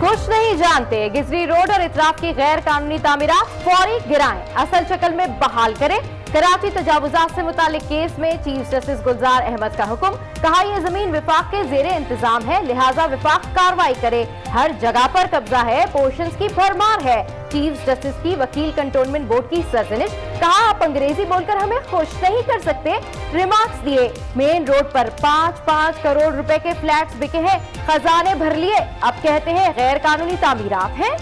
कुछ नहीं जानते, गिजरी रोड और इतराफ की गैर कानूनी तामीरात फौरी गिराएं, असल शक्ल में बहाल करें। कराची तजावुजात से मुतालिक केस में चीफ जस्टिस गुलजार अहमद का हुक्म, कहा यह जमीन विफाक के जेरे इंतजाम है, लिहाजा विफाक कार्रवाई करे। हर जगह पर कब्जा है, पोर्शंस की भरमार है। चीफ जस्टिस की वकील कंटोनमेंट बोर्ड की सरजनिश, कहा आप अंग्रेजी बोलकर हमें खुश नहीं कर सकते। रिमार्क्स दिए, मेन रोड पर 5-5 करोड़ रुपए के फ्लैट्स बिके हैं, खजाने भर लिए, अब कहते हैं गैर कानूनी तामीरात हैं।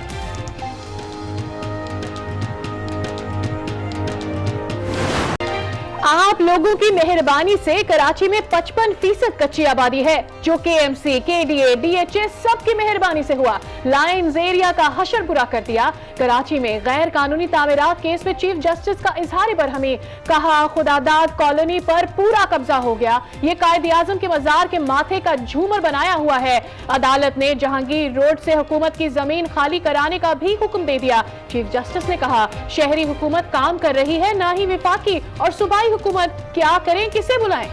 आप लोगों की मेहरबानी से कराची में 55% कच्ची आबादी है, जो KMC, KDA, DHA सबकी मेहरबानी से हुआ। लाइन्स एरिया का हशर पूरा कर दिया। कराची में गैर कानूनी तामीरात केस में चीफ जस्टिस का इजहार बरहमी, कहा खुदादाद कॉलोनी पर पूरा कब्जा हो गया, ये कायदे आजम के मजार के माथे का झूमर बनाया हुआ है। अदालत ने जहांगीर रोड से हुकूमत की जमीन खाली कराने का भी हुक्म दे दिया। चीफ जस्टिस ने कहा शहरी हुकूमत काम कर रही है, ना ही विफाकी और सूबाई हुकूमत, क्या करें, किसे बुलाएं।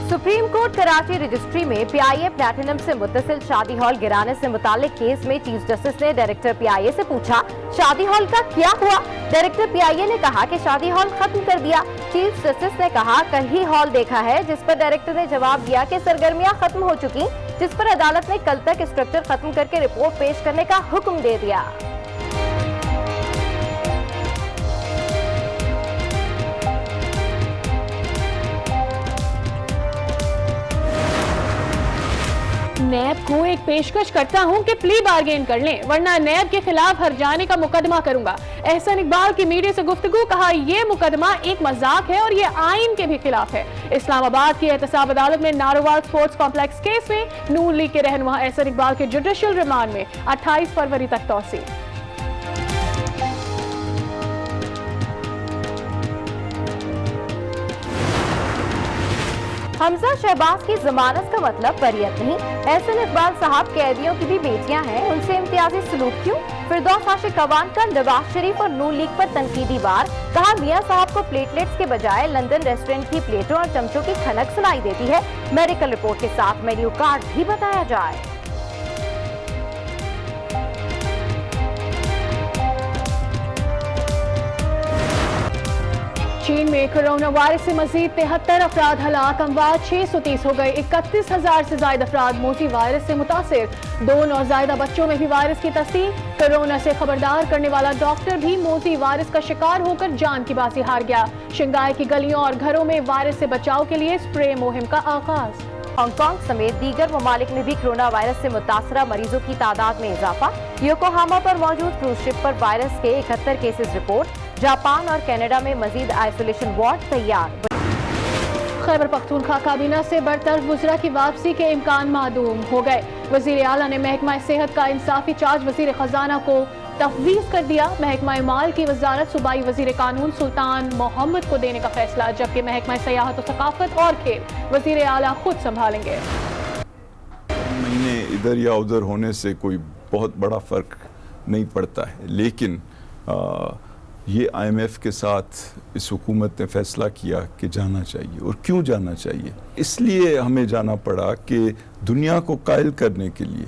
सुप्रीम कोर्ट कराची रजिस्ट्री में PIA प्लैटिनम से मुत्तसिल शादी हॉल गिराने से मुतालिक केस में चीफ जस्टिस ने डायरेक्टर PIA से पूछा शादी हॉल का क्या हुआ। डायरेक्टर PIA ने कहा कि शादी हॉल खत्म कर दिया। चीफ जस्टिस ने कहा कल ही हॉल देखा है, जिस पर डायरेक्टर ने जवाब दिया कि सरगर्मियां खत्म हो चुकी, जिस पर अदालत ने कल तक स्ट्रक्चर खत्म करके रिपोर्ट पेश करने का हुक्म दे दिया। नैब को एक पेशकश करता हूं कि प्ली बार्गेन कर लें, वरना नैब के खिलाफ हर जाने का मुकदमा करूंगा। एहसन इकबाल की मीडिया से गुफ्तगू, कहा यह मुकदमा एक मजाक है और यह आइन के भी खिलाफ है। इस्लामाबाद की एहतसाब अदालत में नारोवाल स्पोर्ट्स कॉम्प्लेक्स केस में नून लीग के रहनुमा एहसन इकबाल के जुडिशियल रिमांड में 28 फरवरी तक तौसील। हमजा शहबाज की जमानत का मतलब बरियत नहीं। एहसन इकबाल साहब कैदियों की भी बेटियां हैं, उनसे इम्तियाजी सलूक क्यों। फिरदौस आशिक अवान का नवाज शरीफ और नून लीग पर तनकीदी वार, कहा मियां साहब को प्लेटलेट्स के बजाय लंदन रेस्टोरेंट की प्लेटों और चमचों की खनक सुनाई देती है। मेडिकल रिपोर्ट के साथ मेन्यू कार्ड भी बताया जाए। चीन में कोरोना वायरस से मजीद 73 अफराद हलाक, अमवात 630 हो गए। 31,000 से ज्यादा अफराद मोजी वायरस से मुतासिर। 2 नौज़ायदा बच्चों में भी वायरस की तस्दीक। कोरोना से खबरदार करने वाला डॉक्टर भी मोजी वायरस का शिकार होकर जान की बाजी हार गया। शंघाई की गलियों और घरों में वायरस से बचाव के लिए स्प्रे मुहिम का आगाज। हांगकांग समेत दीगर ममालिक में भी कोरोना वायरस से मुतासरा मरीजों की तादाद में इजाफा। योकोहामा पर मौजूद क्रूज शिप पर वायरस के 71 केसेस रिपोर्ट। जापान और कनाडा में मजीद आइसोलेशन वार्ड तैयार। खैबर पख्तूनख्वा काबीना से बरतर्फ वज़रा की वापसी के इम्कान मादूम हो गए। वज़ीर आला ने महकमा सेहत का इंसाफी चार्ज वज़ीर खजाना को तफवीज़ कर दिया। महकमा माल की वजारत सूबाई वज़ीर कानून सुल्तान मोहम्मद को देने का फैसला, जबकि महकमा सयाहत और सकाफत और खेल वज़ीर आला खुद संभालेंगे। महीने इधर या उधर होने से कोई बहुत बड़ा फर्क नहीं पड़ता है, लेकिन ये IMF के साथ इस हुकूमत ने फैसला किया कि जाना चाहिए। और क्यों जाना चाहिए? इसलिए हमें जाना पड़ा कि दुनिया को कायल करने के लिए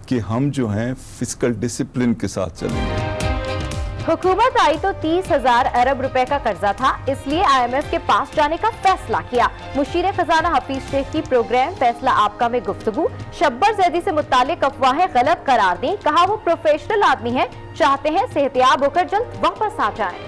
कि हम जो हैं फिस्कल डिसिप्लिन के साथ चलेंगे। हुकूमत आई तो 30,000 अरब रुपए का कर्जा था, इसलिए IMF के पास जाने का फैसला किया। मुशीर खजाना हफीज शेख की प्रोग्राम फैसला आपका में गुफ्तगू। शब्बर जैदी से मुतालिक अफवाहें गलत करार दी, कहा वो प्रोफेशनल आदमी है, चाहते हैं सेहतियाब होकर जल्द वापस आ जाएं।